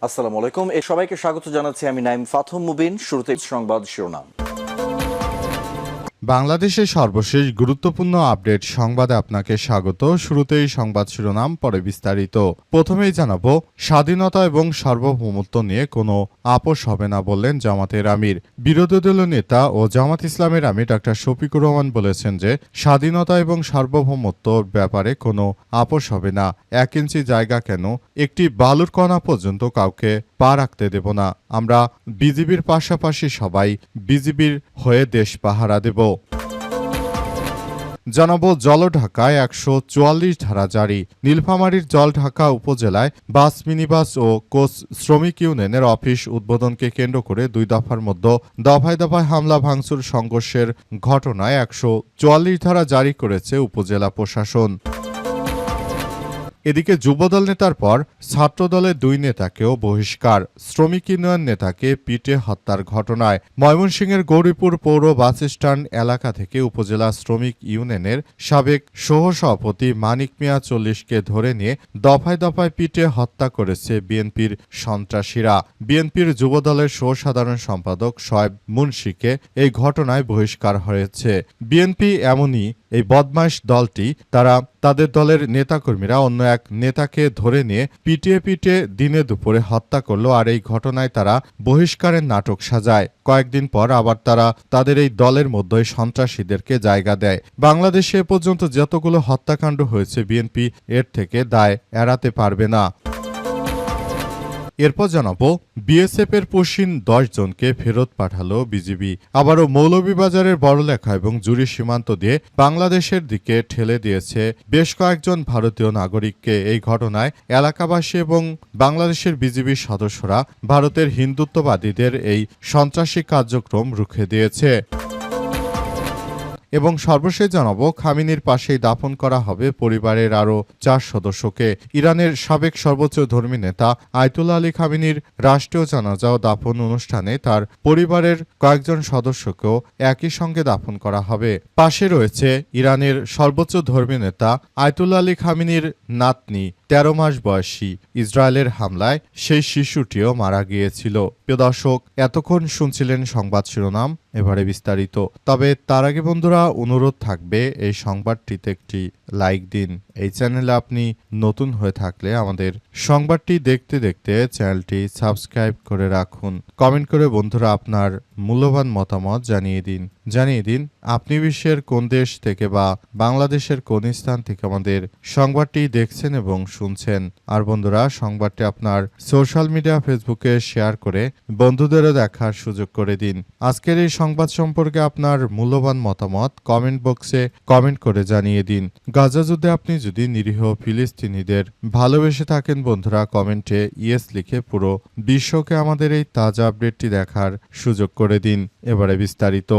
আসসালামু আলাইকুম। সবাইকে স্বাগত জানাচ্ছি আমি নাইম ফাথম মুবিন। শুরুতে সংবাদ শিরোনাম। বাংলাদেশের সর্বশেষ গুরুত্বপূর্ণ আপডেট সংবাদে আপনাকে স্বাগত। শুরুতেই সংবাদ শিরোনাম, পরে বিস্তারিত। প্রথমেই জানাবো, স্বাধীনতা এবং সার্বভৌমত্ব নিয়ে কোনো আপোষ হবে না বললেন জামাতের আমির। বিরোধী দলীয় নেতা ও জামাত ইসলামের আমির ডা শফিকুর রহমান বলেছেন যে স্বাধীনতা এবং সার্বভৌমত্বর ব্যাপারে কোনো আপোষ হবে না। 1 ইঞ্চি জায়গা কেন, একটি বালুর কণা পর্যন্ত কাউকে পা রাখতে দেব না। আমরা বিজিবির পাশাপাশি সবাই বিজিবির হয়ে দেশ পাহারা দেব। জানাবো, জলঢাকায় 144 ধারা জারি। নীলফামারীর জলঢাকা উপজেলায় বাস, মিনিবাস ও কোচ শ্রমিক ইউনিয়নের অফিস উদ্বোধনকে কেন্দ্র করে 2 দফার মধ্যে দফায় দফায় হামলা ভাঙচুর সংঘর্ষের ঘটনায় 144 ধারা জারি করেছে উপজেলা প্রশাসন। এদিকে যুবদল নেতার পর ছাত্রদলের 2 নেতাকেও বহিষ্কার। শ্রমিক ইউনিয়ন নেতাকে পিটে হত্যার ঘটনায় ময়মনসিংহের গৌরীপুর পৌর বাসস্ট্যান্ড এলাকা থেকে উপজেলা শ্রমিক ইউনিয়নের সাবেক সহসভাপতি মানিক মিয়া 40কে ধরে নিয়ে দফায় দফায় পিটে হত্যা করেছে বিএনপির সন্ত্রাসীরা। বিএনপির যুবদলের সহ-সাধারণ সম্পাদক শোয়েব মুন্সিকে এই ঘটনায় বহিষ্কার হয়েছে। বিএনপি এমনই এই বদমাইশ দলটি, তারা তাদের দলের নেতাকর্মীরা অন্য এক নেতাকে ধরে নিয়ে পিটিয়ে দিনে দুপুরে হত্যা করলো, আর এই ঘটনায় তারা বহিষ্কারের নাটক সাজায়। কয়েকদিন পর আবার তারা তাদের এই দলের মধ্যে সন্ত্রাসীদেরকে জায়গা দেয়। বাংলাদেশে এ পর্যন্ত যতগুলো হত্যাকাণ্ড হয়েছে, বিএনপি এর থেকে দায় এড়াতে পারবে না। এরপর জানাবো, বিএসএফ এর পশ্চিম 10 জনকে ফেরত পাঠালো বিজিবি। আবারও মৌলভীবাজারের বড়লেখা এবং জুড়ি সীমান্ত দিয়ে বাংলাদেশের দিকে ঠেলে দিয়েছে বেশ কয়েকজন ভারতীয় নাগরিককে। এই ঘটনায় এলাকাবাসী এবং বাংলাদেশের বিজিবির সদস্যরা ভারতের হিন্দুত্ববাদীদের এই সন্ত্রাসী কার্যক্রম রুখে দিয়েছে। এবং সর্বশেষ জানাবো, খামেনির পাশেই দাফন করা হবে পরিবারের আরও 4 সদস্যকে। ইরানের সাবেক সর্বোচ্চ ধর্মী নেতা আয়তুল্লাহ আলী খামেনির রাষ্ট্রীয় জানাজা ও দাফন অনুষ্ঠানে তার পরিবারের কয়েকজন সদস্যকেও একই সঙ্গে দাফন করা হবে। পাশে রয়েছে ইরানের সর্বোচ্চ ধর্মী নেতা আয়তুল্লাহ আলী খামেনির নাতনি, 13 মাস বয়সী। ইসরায়েলের হামলায় সেই শিশুটিও মারা গিয়েছিল। প্রিয় দর্শক, এতক্ষণ শুনছিলেন সংবাদ শিরোনাম, এবারে বিস্তারিত। তবে তার আগে বন্ধুরা, অনুরোধ থাকবে এই সংবাদটিতে একটি লাইক দিন। এই চ্যানেলে আপনি নতুন হয়ে থাকলে আমাদের সংবাদটি দেখতে দেখতে চ্যানেলটি সাবস্ক্রাইব করে রাখুন। কমেন্ট করে বন্ধুরা আপনার মূল্যবান মতামত জানিয়ে দিন আপনি বিশ্বের কোন দেশ থেকে বা বাংলাদেশের কোন স্থান থেকে আমাদের সংবাদটি দেখছেন এবং শুনছেন। আর বন্ধুরা, সংবাদটি আপনার সোশ্যাল মিডিয়া ফেসবুকে শেয়ার করে বন্ধুদেরও দেখার সুযোগ করে দিন। আজকের এই সংবাদ সম্পর্কে আপনার মূল্যবান মতামত কমেন্ট বক্সে কমেন্ট করে জানিয়ে দিন। গাজা যুদ্ধে আপনি যদি নিরীহ ফিলিস্তিনিদের ভালোবেসে থাকেন বন্ধুরা, কমেন্টে ইয়েস লিখে পুরো বিশ্বকে আমাদের এই তাজা আপডেটটি দেখার সুযোগ করে দিন। এবারে বিস্তারিত।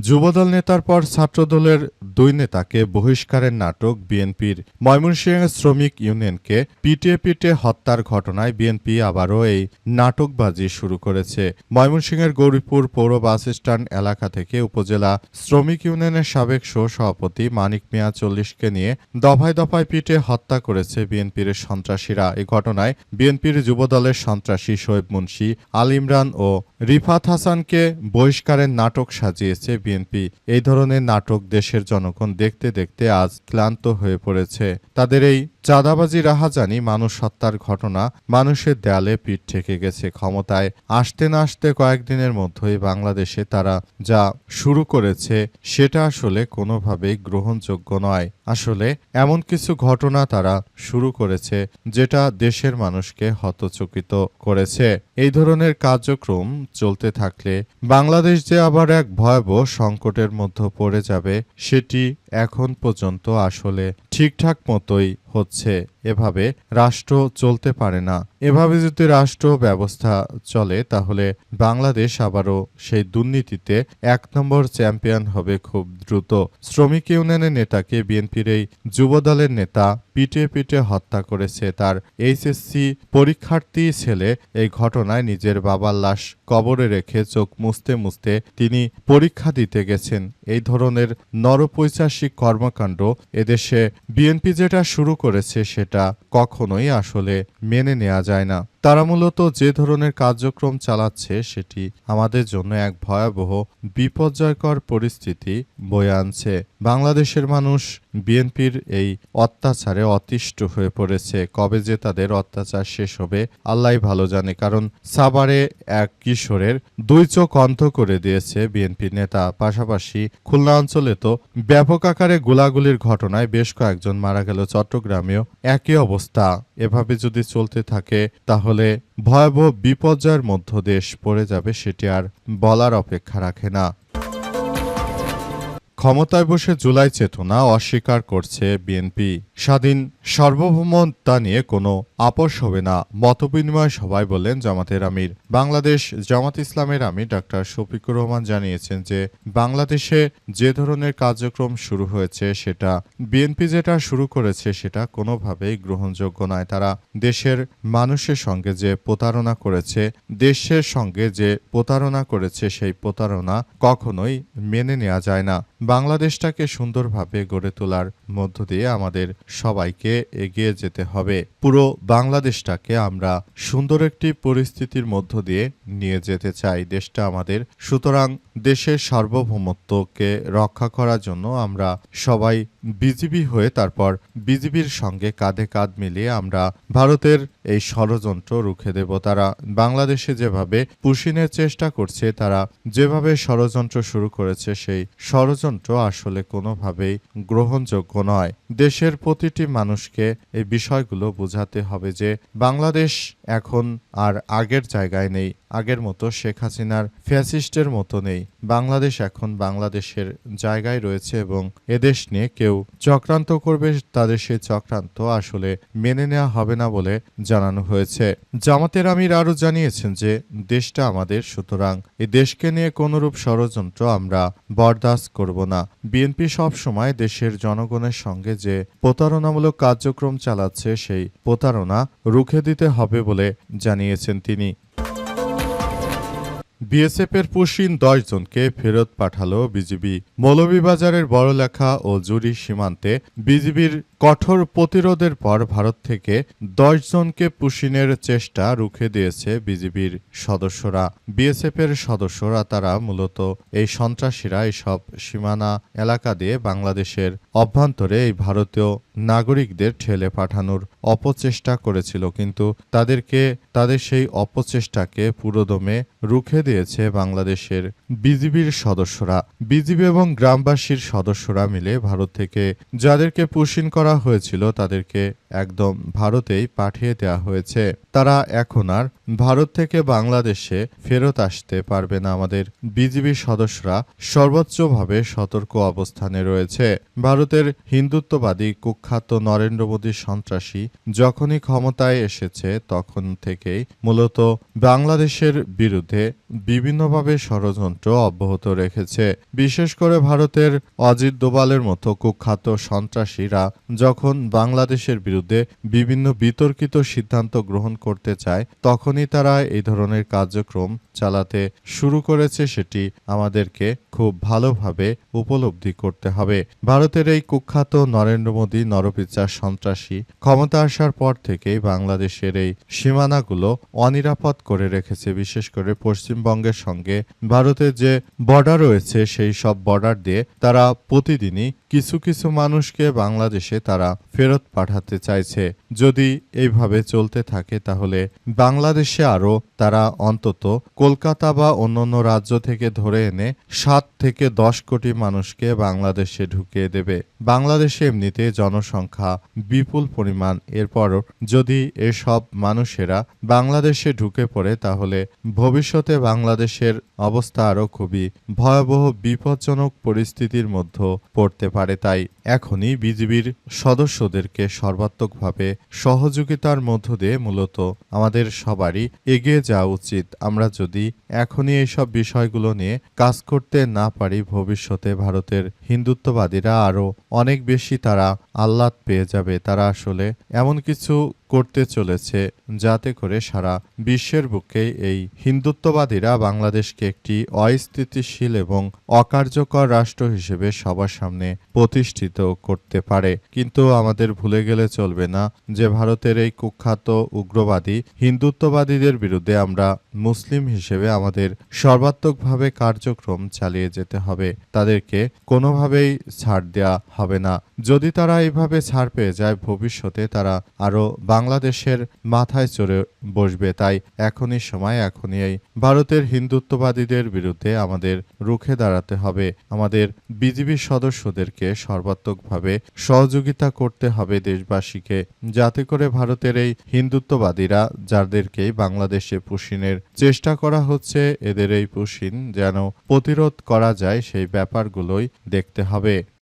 যুবদল নেতার পর ছাত্রদলের 2 নেতাকে বহিষ্কারের নাটক বিএনপির। ময়মনসিংহের শ্রমিক ইউনিয়নকে পিটিয়ে হত্যার ঘটনায় বিএনপি আবারও এই নাটকবাজি শুরু করেছে। ময়মনসিংহের গৌরীপুর পৌর বাসস্ট্যান্ড এলাকা থেকে উপজেলা শ্রমিক ইউনিয়নের সাবেক সভাপতি মানিক মিয়া 40কে নিয়ে দফায় দফায় পিটে হত্যা করেছে বিএনপির সন্ত্রাসীরা। এই ঘটনায় বিএনপির যুবদলের সন্ত্রাসী শোয়েব মুন্সি, আল ইমরান ও রিফাত হাসানকে বহিষ্কারের নাটক সাজিয়েছে বিএনপি। এই ধরনের নাটক দেশের জনগণ দেখতে দেখতে আজ ক্লান্ত হয়ে পড়েছে। তাদের এই চাঁদাবাজি, রাহাজানি, মানুষ হত্যার ঘটনা মানুষের দেয়ালে পিঠ ঠেকে গেছে। ক্ষমতায় আসতে না আসতে কয়েকদিনের মধ্যেই বাংলাদেশে তারা যা শুরু করেছে সেটা আসলে কোনোভাবেই গ্রহণযোগ্য নয়। আসলে এমন কিছু ঘটনা তারা শুরু করেছে যেটা দেশের মানুষকে হতচকিত করেছে। এই ধরনের কার্যক্রম চলতে থাকলে বাংলাদেশ যে আবার এক ভয়াবহ সংকটের মধ্যে পড়ে যাবে, সেটি এখন পর্যন্ত আসলে ঠিকঠাক মতোই হচ্ছে। এভাবে রাষ্ট্র চলতে পারে না। এভাবে যদি রাষ্ট্র ব্যবস্থা চলে তাহলে বাংলাদেশ আবারও সেই দুর্নীতিতে 1 নম্বর চ্যাম্পিয়ন হবে খুব দ্রুত। শ্রমিক ইউনিয়নের নেতাকে বিএনপির এই যুবদলের নেতা পিটিয়ে হত্যা করেছে তার এইচএসসি পরীক্ষার্থী ছেলে। এই ঘটনায় নিজের বাবার লাশ কবরে রেখে চোখ মুছতে মুছতে তিনি পরীক্ষা দিতে গেছেন। এই ধরনের নরপৈশাচিক সন্ত্রাসী কর্মকাণ্ড এদেশে বিএনপি যেটা শুরু করেছে সেটা কখনোই আসলে মেনে নেওয়া যায় না। তারা মূলত যে ধরনের কার্যক্রম চালাচ্ছে সেটি আমাদের জন্য এক ভয়াবহ বিপর্যয়কর পরিস্থিতি বয়ে আনছে। বাংলাদেশের মানুষ বিএনপির এই অত্যাচারে অতিষ্ঠ হয়ে পড়েছে। কবে যে তাদের অত্যাচার শেষ হবে আল্লাহই ভালো জানে। কারণ সাভারে এক কিশোরের দুই চোখ অন্ধ করে দিয়েছে বিএনপি নেতা। পাশাপাশি খুলনা অঞ্চলে তো ব্যাপক আকারে গোলাগুলির ঘটনায় বেশ কয়েকজন মারা গেল। চট্টগ্রামেও একই অবস্থা। এভাবে যদি চলতে থাকে তাহলে ভয়াবহ বিপর্যয়ের মধ্য দেশ পড়ে যাবে, সেটি আর বলার অপেক্ষা রাখে না। ক্ষমতায় বসে জুলাই চেতনা অস্বীকার করছে বিএনপি। স্বাধীন সার্বভৌমতা নিয়ে কোনো আপোষ হবে না, মতবিনিময় সভায় বললেন জামাতের আমির। বাংলাদেশ জামাত ইসলামের আমির ডাক্তার শফিকুর রহমান জানিয়েছেন যে বাংলাদেশে যে ধরনের কার্যক্রম শুরু হয়েছে সেটা বিএনপি যেটা শুরু করেছে সেটা কোনোভাবেই গ্রহণযোগ্য নয়। তারা দেশের মানুষের সঙ্গে যে প্রতারণা করেছে, দেশের সঙ্গে যে প্রতারণা করেছে সেই প্রতারণা কখনোই মেনে নেওয়া যায় না। বাংলাদেশটাকে সুন্দরভাবে গড়ে তোলার মধ্য দিয়ে আমাদের সবাইকে এগিয়ে যেতে হবে। পুরো বাংলাদেশটাকে আমরা সুন্দর একটি পরিস্থিতির মধ্য দিয়ে নিয়ে যেতে চাই। দেশটা আমাদের, সুতরাং দেশের সার্বভৌমত্বকে রক্ষা করার জন্য আমরা সবাই বিজিবি হয়ে তারপর বিজিবির সঙ্গে কাঁধে কাঁধ মিলিয়ে আমরা ভারতের এই ষড়যন্ত্র রুখে দেব। তারা বাংলাদেশে যেভাবে পুশিনের চেষ্টা করছে, তারা যেভাবে ষড়যন্ত্র শুরু করেছে সেই ষড়যন্ত্র আসলে কোনোভাবেই গ্রহণযোগ্য নয়। দেশের প্রতিটি মানুষকে এই বিষয়গুলো বোঝাতে হবে যে বাংলাদেশ এখন আর আগের জায়গায় নেই, আগের মতো শেখ হাসিনার ফ্যাসিস্টের মতো নেই। বাংলাদেশ এখন বাংলাদেশের জায়গায় রয়েছে এবং এদেশ নিয়ে কেউ চক্রান্ত করবে, তাদের সেই চক্রান্ত আসলে মেনে নেওয়া হবে না বলে জানানো হয়েছে। জামাতের আমির আরও জানিয়েছেন যে দেশটা আমাদের, সুতরাং এই দেশকে নিয়ে কোনরূপ ষড়যন্ত্র আমরা বরদাস্ত করব না। বিএনপি সবসময় দেশের জনগণের সঙ্গে যে প্রতারণামূলক কার্যক্রম চালাচ্ছে সেই প্রতারণা রুখে দিতে হবে বলে জানিয়েছেন তিনি। বিএসএফের পুশিন 10 জনকে ফেরত পাঠালো বিজিবি। মৌলভীবাজারের বড়লেখা ও জুরি সীমান্তে বিজিবির কঠোর প্রতিরোধের পর ভারত থেকে 10 জনকে পুশিনের চেষ্টা রুখে দিয়েছে বিজিবির সদস্যরা। বিএসএফের সদস্যরা তারা মূলত এই সন্ত্রাসীরা এসব সীমানা এলাকা দিয়ে বাংলাদেশের অভ্যন্তরে এই ভারতীয় নাগরিকদের ঠেলে পাঠানোর অপচেষ্টা করেছিল, কিন্তু তাদের সেই অপচেষ্টাকে পুরোদমে রুখে দিয়েছে বাংলাদেশের বিজিবির সদস্যরা। বিজিবি এবং গ্রামবাসীর সদস্যরা মিলে ভারত থেকে যাদেরকে পুশিন করা হয়েছিল তাদেরকে একদম ভারতেই পাঠিয়ে দেওয়া হয়েছে। তারা এখন আর ভারত থেকে বাংলাদেশে ফেরত আসতে পারবে না। আমাদের বিজিবি সদস্যরা সর্বোচ্চভাবে সতর্ক অবস্থানে রয়েছে। ভারতের হিন্দুত্ববাদী কুখ্যাত নরেন্দ্র মোদী সন্ত্রাসী যখনই ক্ষমতায় এসেছে তখন থেকেই মূলত বাংলাদেশের বিরুদ্ধে বিভিন্নভাবে ষড়যন্ত্র অব্যাহত রেখেছে। বিশেষ করে ভারতের অজিত দোভালের মতো কুখ্যাত সন্ত্রাসীরা যখন বাংলাদেশের বিরুদ্ধে বিভিন্ন বিতর্কিত সিদ্ধান্ত গ্রহণ করতে চায় তখনই তারা এই ধরনের কার্যক্রম চালাতে শুরু করেছে। সেটি আমাদেরকে খুব ভালোভাবে উপলব্ধি করতে হবে। ভারতের এই কুখ্যাত নরেন্দ্র মোদী নরপিচার সন্ত্রাসী ক্ষমতা আসার পর থেকেই বাংলাদেশের এই সীমানাগুলো অনিরাপদ করে রেখেছে। বিশেষ করে পশ্চিমবঙ্গের সঙ্গে ভারতের যে বর্ডার রয়েছে সেই সব বর্ডার দিয়ে তারা প্রতিদিনই কিছু কিছু মানুষকে বাংলাদেশে তারা ফেরত পাঠাতে চাইছে। যদি এইভাবে চলতে থাকে তাহলে বাংলাদেশে আরও তারা অন্তত কলকাতা বা অন্যান্য রাজ্য থেকে ধরে এনে 7 থেকে 10 কোটি মানুষকে বাংলাদেশে ঢুকিয়ে দেবে। বাংলাদেশে এমনিতে জনসংখ্যা বিপুল পরিমাণ, এরপর যদি এসব মানুষেরা বাংলাদেশে ঢুকে পড়ে তাহলে ভবিষ্যতে বাংলাদেশের অবস্থা আরও খুবই ভয়াবহ বিপজ্জনক পরিস্থিতির মধ্যে পড়তে পারে। তাই এখনই বিজিবির সদস্যদেরকে সর্বাত্মকভাবে সহযোগিতার মধ্য দিয়ে মূলত আমাদের সবারই এগিয়ে যাওয়া উচিত। আমরা যদি এখনই এইসব বিষয়গুলো নিয়ে কাজ করতে না পারি ভবিষ্যতে ভারতের হিন্দুত্ববাদীরা আরও অনেক বেশি তারা আহ্লাদ পেয়ে যাবে। তারা আসলে এমন কিছু করতে চলেছে, যাতে করে সারা বিশ্বের বুকে এই হিন্দুত্ববাদীরা বাংলাদেশকে একটি অস্থিতিশীল এবং অকার্যকর রাষ্ট্র হিসেবে সবার সামনে প্রতিষ্ঠিত করতে পারে। কিন্তু আমাদের ভুলে গেলে চলবে না যে ভারতের এই কুখ্যাত উগ্রবাদী হিন্দুত্ববাদীদের বিরুদ্ধে আমরা মুসলিম হিসেবে আমাদের সর্বাত্মকভাবে কার্যক্রম চালিয়ে যেতে হবে। তাদেরকে কোনোভাবেই ছাড় দেওয়া হবে না। যদি তারা এইভাবে ছাড় পেয়ে যায়, ভবিষ্যতে তারা আরও বাংলাদেশের মাথায় চড়ে বসবে। তাই এখনই সময়, এখনই এই ভারতের হিন্দুত্ববাদীদের বিরুদ্ধে আমাদের রুখে দাঁড়াতে হবে। আমাদের বিজিবি সদস্যদেরকে সর্বাত্মকভাবে সহযোগিতা করতে হবে দেশবাসীকে, যাতে করে ভারতের এই হিন্দুত্ববাদীরা, যাদেরকে বাংলাদেশে পুশিনের চেষ্টা করা হচ্ছে, এদের এই পুশিন যেন প্রতিরোধ করা যায় সেই ব্যাপারগুলোই দেখতে হবে।